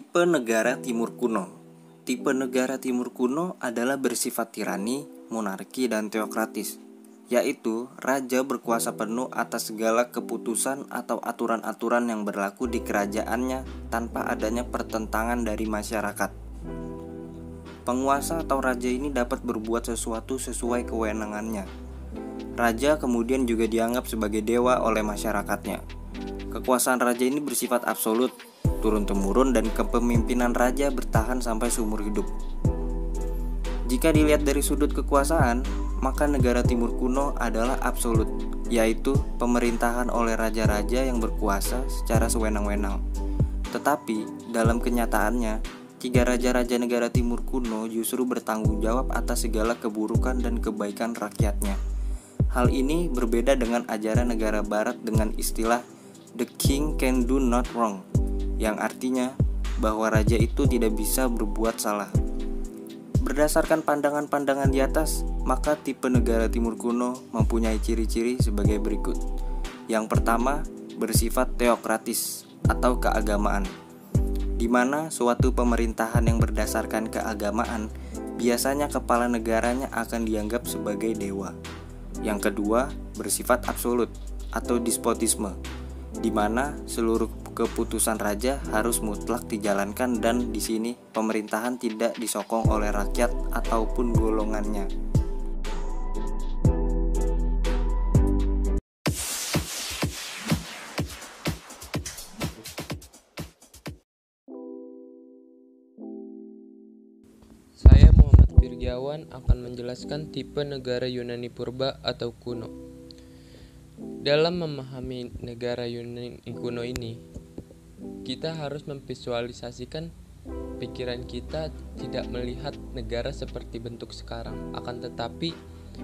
Tipe negara timur kuno. Tipe negara timur kuno adalah bersifat tirani, monarki, dan teokratis, yaitu raja berkuasa penuh atas segala keputusan atau aturan-aturan yang berlaku di kerajaannya tanpa adanya pertentangan dari masyarakat. Penguasa atau raja ini dapat berbuat sesuatu sesuai kewenangannya. Raja kemudian juga dianggap sebagai dewa oleh masyarakatnya. Kekuasaan raja ini bersifat absolut, turun-temurun, dan kepemimpinan raja bertahan sampai seumur hidup. Jika dilihat dari sudut kekuasaan, maka negara timur kuno adalah absolut, yaitu pemerintahan oleh raja-raja yang berkuasa secara sewenang-wenang. Tetapi dalam kenyataannya, 3 raja-raja negara timur kuno justru bertanggung jawab atas segala keburukan dan kebaikan rakyatnya. Hal ini berbeda dengan ajaran negara barat dengan istilah "The king can do not wrong", yang artinya bahwa raja itu tidak bisa berbuat salah. Berdasarkan pandangan-pandangan di atas, maka tipe negara timur kuno mempunyai ciri-ciri sebagai berikut. Yang pertama, bersifat teokratis atau keagamaan, di mana suatu pemerintahan yang berdasarkan keagamaan, biasanya kepala negaranya akan dianggap sebagai dewa. Yang kedua, bersifat absolut atau despotisme, di mana seluruh keputusan raja harus mutlak dijalankan dan di sini pemerintahan tidak disokong oleh rakyat ataupun golongannya. Saya Muhammad Firjawan akan menjelaskan tipe negara Yunani purba atau kuno. Dalam memahami negara Yunani kuno ini, kita harus memvisualisasikan pikiran kita tidak melihat negara seperti bentuk sekarang, akan tetapi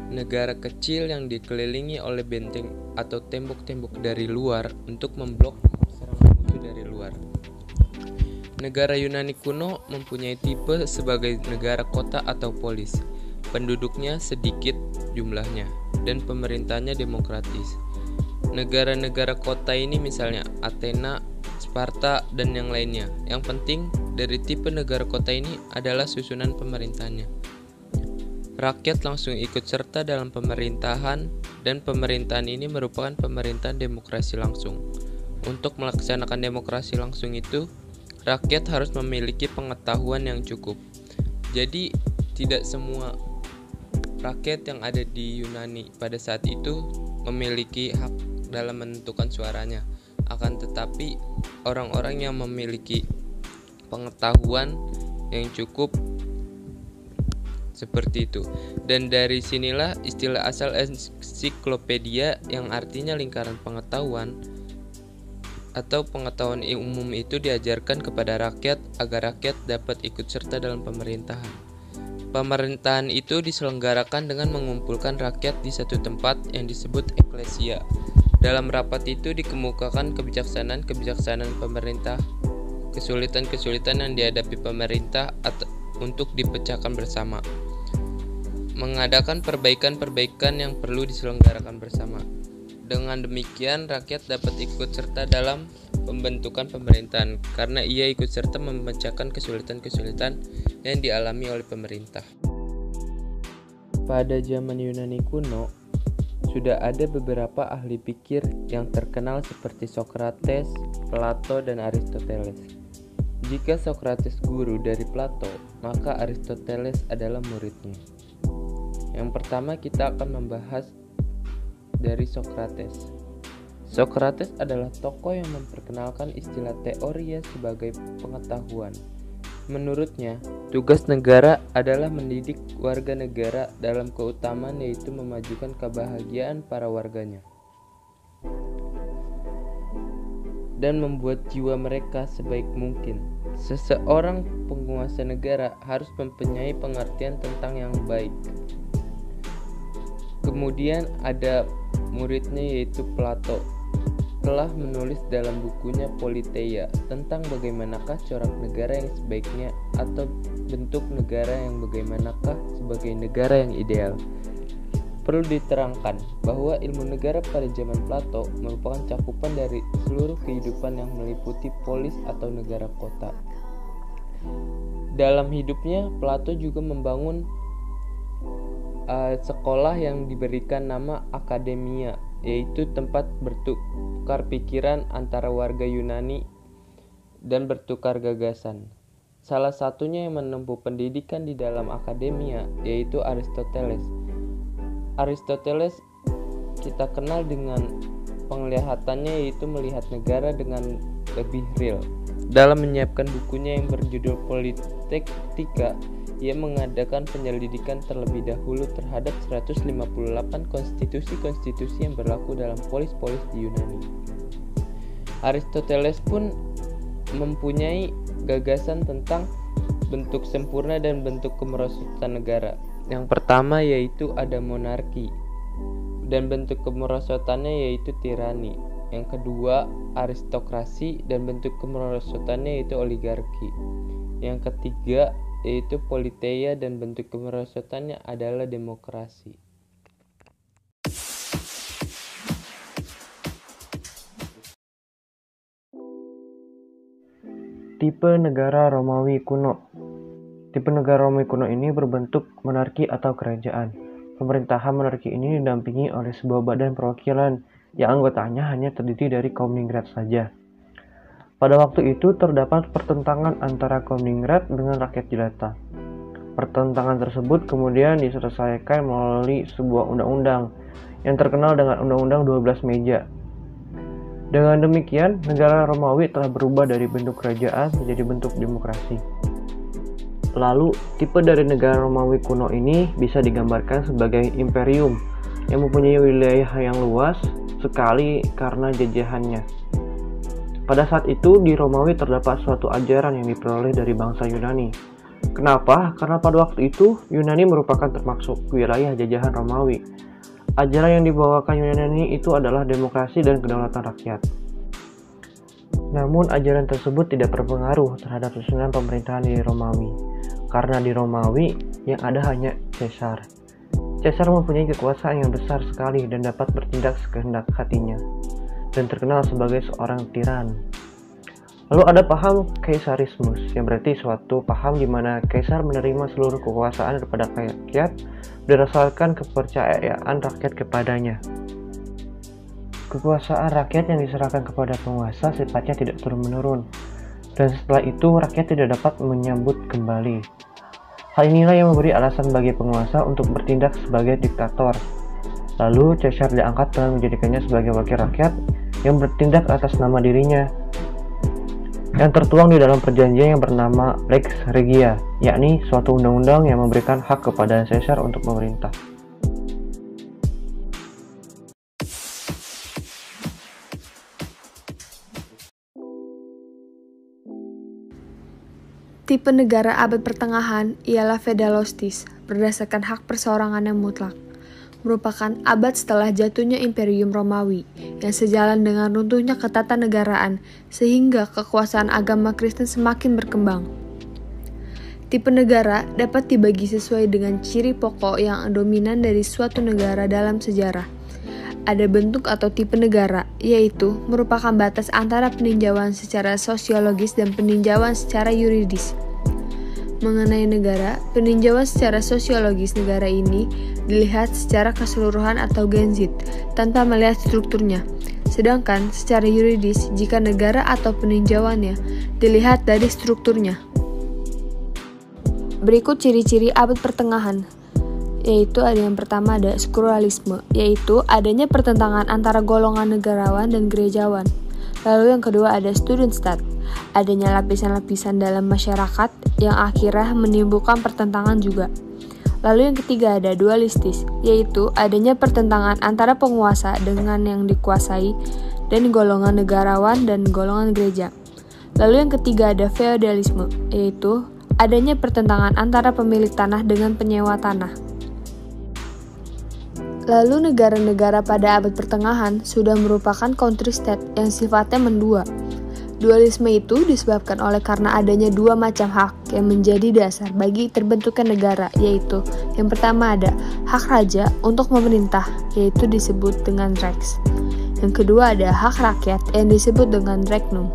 negara kecil yang dikelilingi oleh benteng atau tembok-tembok dari luar untuk memblok serangan musuh dari luar. Negara Yunani kuno mempunyai tipe sebagai negara kota atau polis. Penduduknya sedikit jumlahnya dan pemerintahnya demokratis. Negara-negara kota ini misalnya Athena, Sparta, dan yang lainnya. Yang penting dari tipe negara kota ini adalah susunan pemerintahnya. Rakyat langsung ikut serta dalam pemerintahan, dan pemerintahan ini merupakan pemerintahan demokrasi langsung. Untuk melaksanakan demokrasi langsung itu, rakyat harus memiliki pengetahuan yang cukup. Jadi tidak semua rakyat yang ada di Yunani pada saat itu memiliki hak dalam menentukan suaranya. Akan tetapi orang-orang yang memiliki pengetahuan yang cukup seperti itu. Dan dari sinilah istilah asal ensiklopedia yang artinya lingkaran pengetahuan atau pengetahuan umum itu diajarkan kepada rakyat agar rakyat dapat ikut serta dalam pemerintahan. Pemerintahan itu diselenggarakan dengan mengumpulkan rakyat di satu tempat yang disebut eklesia. Dalam rapat itu dikemukakan kebijaksanaan pemerintah, kesulitan-kesulitan yang dihadapi pemerintah untuk dipecahkan bersama, mengadakan perbaikan-perbaikan yang perlu diselenggarakan bersama. Dengan demikian, rakyat dapat ikut serta dalam pembentukan pemerintahan karena ia ikut serta memecahkan kesulitan-kesulitan yang dialami oleh pemerintah. Pada zaman Yunani kuno, sudah ada beberapa ahli pikir yang terkenal seperti Sokrates, Plato, dan Aristoteles. Jika Sokrates guru dari Plato, maka Aristoteles adalah muridnya. Yang pertama kita akan membahas dari Sokrates. Sokrates adalah tokoh yang memperkenalkan istilah teoria sebagai pengetahuan. Menurutnya, tugas negara adalah mendidik warga negara dalam keutamaan yaitu memajukan kebahagiaan para warganya dan membuat jiwa mereka sebaik mungkin. Seseorang penguasa negara harus mempunyai pengertian tentang yang baik. Kemudian ada muridnya yaitu Plato, telah menulis dalam bukunya Politeia tentang bagaimanakah corak negara yang sebaiknya atau bentuk negara yang bagaimanakah sebagai negara yang ideal. Perlu diterangkan bahwa ilmu negara pada zaman Plato merupakan cakupan dari seluruh kehidupan yang meliputi polis atau negara kota. Dalam hidupnya, Plato juga membangun sekolah yang diberikan nama Akademia, yaitu tempat bertukar pikiran antara warga Yunani dan bertukar gagasan. Salah satunya yang menempuh pendidikan di dalam Akademia yaitu Aristoteles. Aristoteles kita kenal dengan penglihatannya, yaitu melihat negara dengan lebih real. Dalam menyiapkan bukunya yang berjudul Politektika, ia mengadakan penyelidikan terlebih dahulu terhadap 158 konstitusi-konstitusi yang berlaku dalam polis-polis di Yunani. Aristoteles pun mempunyai gagasan tentang bentuk sempurna dan bentuk kemerosotan negara. Yang pertama yaitu ada monarki, dan bentuk kemerosotannya yaitu tirani. Yang kedua aristokrasi, dan bentuk kemerosotannya yaitu oligarki. Yang ketiga yaitu politeia, dan bentuk kemerosotannya adalah demokrasi. Tipe negara Romawi kuno. Tipe negara Romawi kuno ini berbentuk monarki atau kerajaan. Pemerintahan monarki ini didampingi oleh sebuah badan perwakilan yang anggotanya hanya terdiri dari kaum ningrat saja. Pada waktu itu terdapat pertentangan antara kaum ningrat dengan rakyat jelata. Pertentangan tersebut kemudian diselesaikan melalui sebuah undang-undang yang terkenal dengan Undang-Undang 12 Meja. Dengan demikian, negara Romawi telah berubah dari bentuk kerajaan menjadi bentuk demokrasi. Lalu, tipe dari negara Romawi kuno ini bisa digambarkan sebagai imperium yang mempunyai wilayah yang luas sekali karena jajahannya. Pada saat itu, di Romawi terdapat suatu ajaran yang diperoleh dari bangsa Yunani. Kenapa? Karena pada waktu itu, Yunani merupakan termasuk wilayah jajahan Romawi. Ajaran yang dibawakan Yunani itu adalah demokrasi dan kedaulatan rakyat. Namun ajaran tersebut tidak berpengaruh terhadap susunan pemerintahan di Romawi, karena di Romawi yang ada hanya Caesar. Caesar mempunyai kekuasaan yang besar sekali dan dapat bertindak sekehendak hatinya, dan terkenal sebagai seorang tiran. Lalu ada paham Kaisarismus, yang berarti suatu paham di mana Kaisar menerima seluruh kekuasaan daripada rakyat berdasarkan kepercayaan rakyat kepadanya. Kekuasaan rakyat yang diserahkan kepada penguasa sifatnya tidak turun-menurun, dan setelah itu rakyat tidak dapat menyambut kembali. Hal inilah yang memberi alasan bagi penguasa untuk bertindak sebagai diktator. Lalu Caesar diangkat dan menjadikannya sebagai wakil rakyat yang bertindak atas nama dirinya, yang tertuang di dalam perjanjian yang bernama Lex Regia, yakni suatu undang-undang yang memberikan hak kepada Caesar untuk memerintah. Tipe negara abad pertengahan ialah feudalostis, berdasarkan hak perseorangan yang mutlak. Merupakan abad setelah jatuhnya Imperium Romawi, yang sejalan dengan runtuhnya ketatanegaraan, sehingga kekuasaan agama Kristen semakin berkembang. Tipe negara dapat dibagi sesuai dengan ciri pokok yang dominan dari suatu negara dalam sejarah. Ada bentuk atau tipe negara, yaitu merupakan batas antara peninjauan secara sosiologis dan peninjauan secara yuridis. Mengenai negara, peninjauan secara sosiologis negara ini dilihat secara keseluruhan atau genzit, tanpa melihat strukturnya. Sedangkan secara yuridis, jika negara atau peninjauannya dilihat dari strukturnya. Berikut ciri-ciri abad pertengahan, yaitu ada yang pertama ada skrulalisme, yaitu adanya pertentangan antara golongan negarawan dan gerejawan. Lalu yang kedua ada Studenstaat, adanya lapisan-lapisan dalam masyarakat yang akhirnya menimbulkan pertentangan juga. Lalu yang ketiga ada dualistis, yaitu adanya pertentangan antara penguasa dengan yang dikuasai dan golongan negarawan dan golongan gereja. Lalu yang ketiga ada feodalisme, yaitu adanya pertentangan antara pemilik tanah dengan penyewa tanah. Lalu negara-negara pada abad pertengahan sudah merupakan country state yang sifatnya mendua. Dualisme itu disebabkan oleh karena adanya dua macam hak yang menjadi dasar bagi terbentuknya negara, yaitu yang pertama ada hak raja untuk memerintah, yaitu disebut dengan rex. Yang kedua ada hak rakyat yang disebut dengan regnum.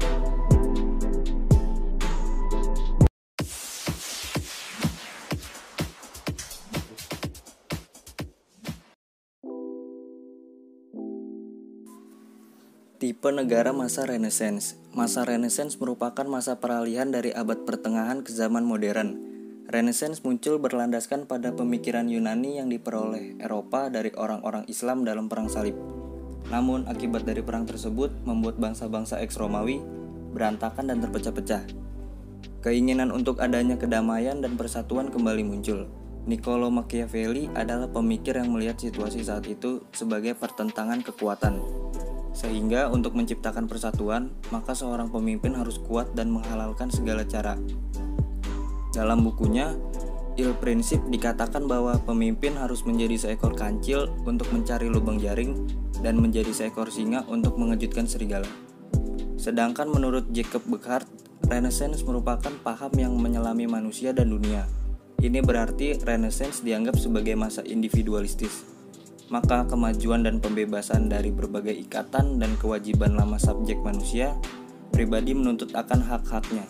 Tipe negara masa Renaissance. Masa Renaissance merupakan masa peralihan dari abad pertengahan ke zaman modern. Renaissance muncul berlandaskan pada pemikiran Yunani yang diperoleh Eropa dari orang-orang Islam dalam Perang Salib. Namun, akibat dari perang tersebut membuat bangsa-bangsa eks-Romawi berantakan dan terpecah-pecah. Keinginan untuk adanya kedamaian dan persatuan kembali muncul. Niccolo Machiavelli adalah pemikir yang melihat situasi saat itu sebagai pertentangan kekuatan. Sehingga untuk menciptakan persatuan, maka seorang pemimpin harus kuat dan menghalalkan segala cara. Dalam bukunya, Il Principe dikatakan bahwa pemimpin harus menjadi seekor kancil untuk mencari lubang jaring dan menjadi seekor singa untuk mengejutkan serigala. Sedangkan menurut Jacob Burckhardt, Renaissance merupakan paham yang menyelami manusia dan dunia. Ini berarti Renaissance dianggap sebagai masa individualistis. Maka kemajuan dan pembebasan dari berbagai ikatan dan kewajiban lama subjek manusia, pribadi menuntut akan hak-haknya.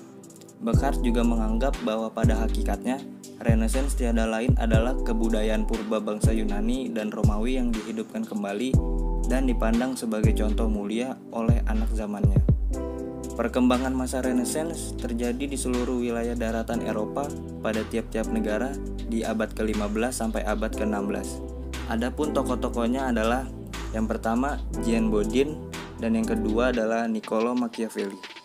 Burckhardt juga menganggap bahwa pada hakikatnya, Renaissance tiada lain adalah kebudayaan purba bangsa Yunani dan Romawi yang dihidupkan kembali dan dipandang sebagai contoh mulia oleh anak zamannya. Perkembangan masa Renaissance terjadi di seluruh wilayah daratan Eropa pada tiap-tiap negara di abad ke-15 sampai abad ke-16. Adapun tokoh-tokohnya adalah yang pertama Jean Bodin dan yang kedua adalah Niccolo Machiavelli.